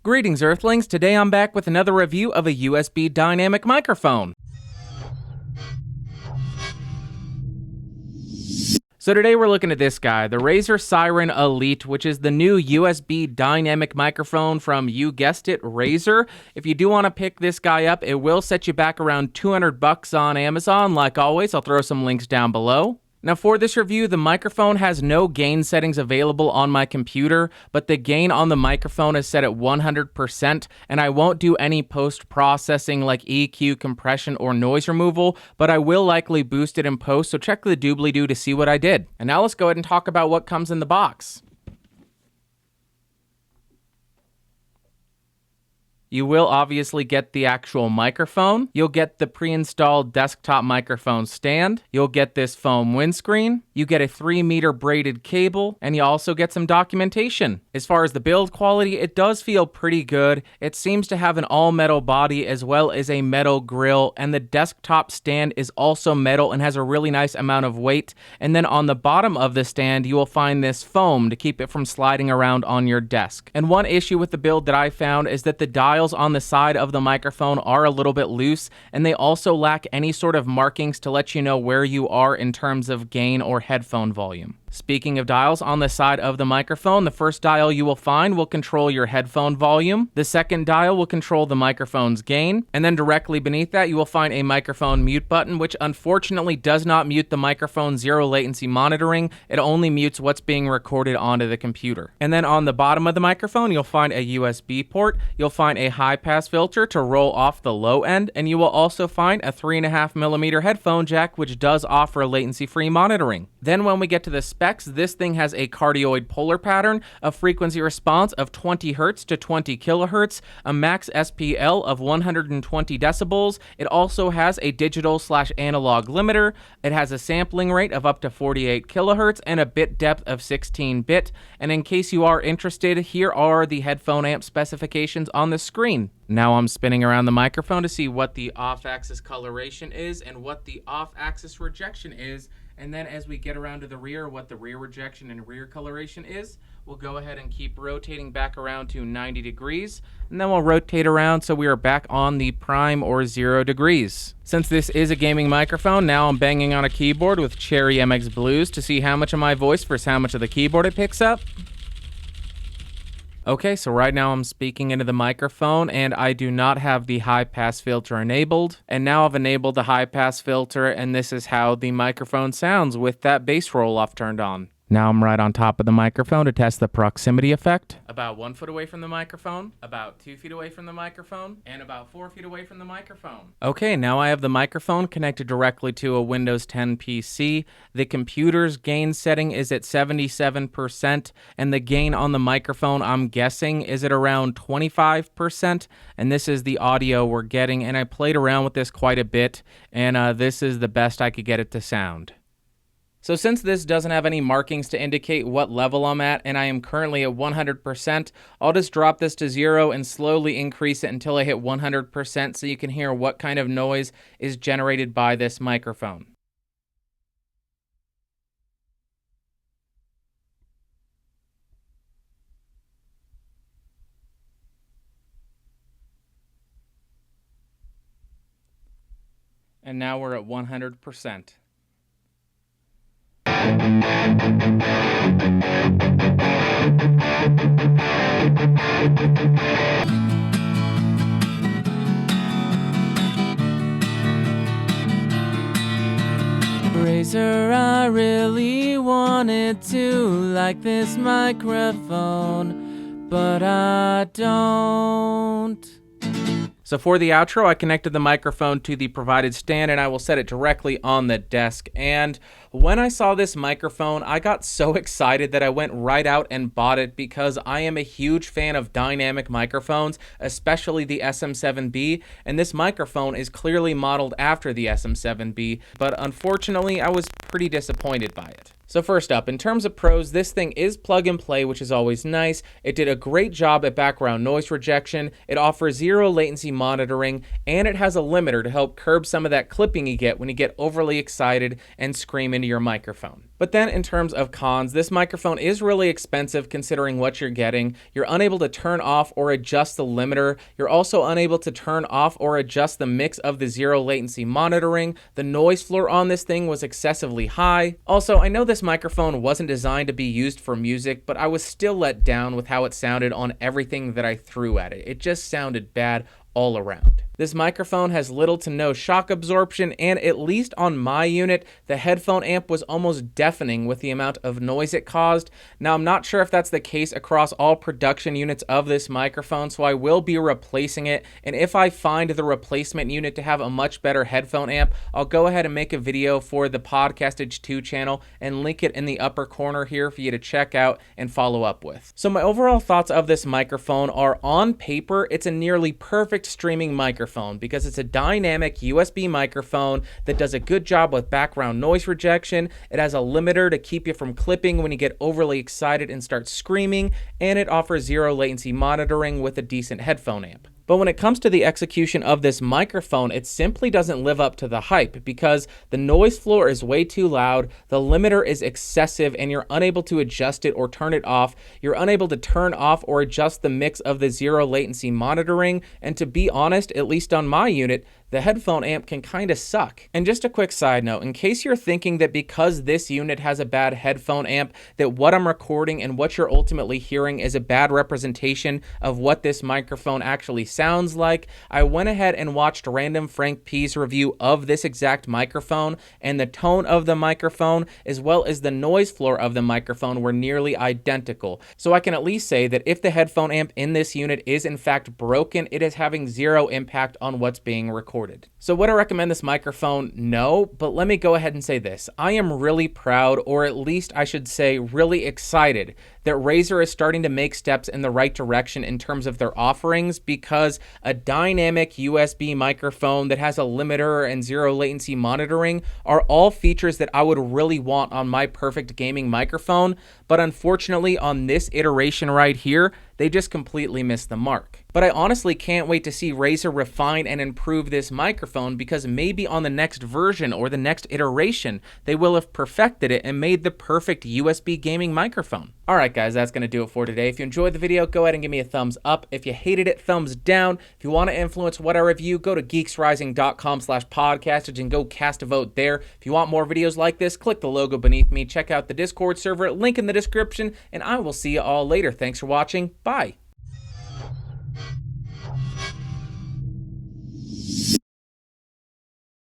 Greetings, Earthlings. Today I'm back with another review of a USB dynamic microphone. So today we're looking at this guy, the Razer Seiren Elite, which is the new USB dynamic microphone from, you guessed it, Razer. If you do want to pick this guy up, it will set you back around $200 on Amazon. Like always, I'll throw some links down below. Now for this review, the microphone has no gain settings available on my computer, but the gain on the microphone is set at 100%, and I won't do any post-processing like EQ, compression, or noise removal, but I will likely boost it in post, so check the doobly-doo to see what I did. And now let's go ahead and talk about what comes in the box. You will obviously get the actual microphone. You'll get the pre-installed desktop microphone stand. You'll get this foam windscreen. You get a 3-meter braided cable, and you also get some documentation. As far as the build quality, it does feel pretty good. It seems to have an all-metal body as well as a metal grill, and the desktop stand is also metal and has a really nice amount of weight. And then on the bottom of the stand, you will find this foam to keep it from sliding around on your desk. And one issue with the build that I found is that the dials on the side of the microphone are a little bit loose, and they also lack any sort of markings to let you know where you are in terms of gain or headphone volume. Speaking of dials on the side of the microphone, the first dial you will find will control your headphone volume. The second dial will control the microphone's gain. And then directly beneath that, you will find a microphone mute button, which unfortunately does not mute the microphone's zero latency monitoring. It only mutes what's being recorded onto the computer. And then on the bottom of the microphone, you'll find a USB port. You'll find a high pass filter to roll off the low end. And you will also find a 3.5mm headphone jack, which does offer latency-free monitoring. Then when we get to the specs, this thing has a cardioid polar pattern, a frequency response of 20 Hz to 20 kHz, a max SPL of 120 decibels. It also has a digital/analog limiter. It has a sampling rate of up to 48 kHz and a bit depth of 16-bit. And in case you are interested, here are the headphone amp specifications on the screen. Now I'm spinning around the microphone to see what the off-axis coloration is and what the off-axis rejection is. And then as we get around to the rear, what the rear rejection and rear coloration is, we'll go ahead and keep rotating back around to 90 degrees. And then we'll rotate around so we are back on the prime or 0 degrees. Since this is a gaming microphone, now I'm banging on a keyboard with Cherry MX Blues to see how much of my voice versus how much of the keyboard it picks up. Okay, so right now I'm speaking into the microphone and I do not have the high pass filter enabled. And now I've enabled the high pass filter, and this is how the microphone sounds with that bass roll off turned on. Now I'm right on top of the microphone to test the proximity effect. About 1 foot away from the microphone, about 2 feet away from the microphone, and about 4 feet away from the microphone. Okay, now I have the microphone connected directly to a Windows 10 PC. The computer's gain setting is at 77%, and the gain on the microphone, I'm guessing, is at around 25%. And this is the audio we're getting, and I played around with this quite a bit, and this is the best I could get it to sound. So since this doesn't have any markings to indicate what level I'm at, and I am currently at 100%, I'll just drop this to 0 and slowly increase it until I hit 100% so you can hear what kind of noise is generated by this microphone. And now we're at 100%. Razer, I really wanted to like this microphone, but I don't. So for the outro, I connected the microphone to the provided stand, and I will set it directly on the desk. And when I saw this microphone, I got so excited that I went right out and bought it because I am a huge fan of dynamic microphones, especially the SM7B, and this microphone is clearly modeled after the SM7B, but unfortunately, I was pretty disappointed by it. So first up, in terms of pros, this thing is plug and play, which is always nice. It did a great job at background noise rejection. It offers zero latency monitoring, and it has a limiter to help curb some of that clipping you get when you get overly excited and scream into into your microphone. But then in terms of cons, this microphone is really expensive considering what you're getting. You're unable to turn off or adjust the limiter. You're also unable to turn off or adjust the mix of the zero latency monitoring. The noise floor on this thing was excessively high. Also, I know this microphone wasn't designed to be used for music, but I was still let down with how it sounded on everything that I threw at it. It just sounded bad all around. This microphone has little to no shock absorption, and at least on my unit, the headphone amp was almost deafening with the amount of noise it caused. Now, I'm not sure if that's the case across all production units of this microphone, so I will be replacing it, and if I find the replacement unit to have a much better headphone amp, I'll go ahead and make a video for the Podcastage 2 channel and link it in the upper corner here for you to check out and follow up with. So my overall thoughts of this microphone are, on paper, it's a nearly perfect streaming microphone because it's a dynamic USB microphone that does a good job with background noise rejection. It has a limiter to keep you from clipping when you get overly excited and start screaming, and it offers zero latency monitoring with a decent headphone amp. But when it comes to the execution of this microphone, it simply doesn't live up to the hype because the noise floor is way too loud, the limiter is excessive, and you're unable to adjust it or turn it off. You're unable to turn off or adjust the mix of the zero latency monitoring, and to be honest, at least on my unit, the headphone amp can kind of suck. And just a quick side note, in case you're thinking that because this unit has a bad headphone amp, that what I'm recording and what you're ultimately hearing is a bad representation of what this microphone actually sounds like, I went ahead and watched Random Frank P's review of this exact microphone, and the tone of the microphone as well as the noise floor of the microphone were nearly identical. So I can at least say that if the headphone amp in this unit is in fact broken, it is having zero impact on what's being recorded. So would I recommend this microphone? No, but let me go ahead and say this. I am really proud, or at least I should say really excited, that Razer is starting to make steps in the right direction in terms of their offerings, because a dynamic USB microphone that has a limiter and zero latency monitoring are all features that I would really want on my perfect gaming microphone, but unfortunately on this iteration right here, they just completely missed the mark. But I honestly can't wait to see Razer refine and improve this microphone, because maybe on the next version or the next iteration, they will have perfected it and made the perfect USB gaming microphone. Alright guys, that's going to do it for today. If you enjoyed the video, go ahead and give me a thumbs up. If you hated it, thumbs down. If you want to influence what I review, go to geeksrising.com/podcastage and go cast a vote there. If you want more videos like this, click the logo beneath me. Check out the Discord server, link in the description, and I will see you all later. Thanks for watching. Bye.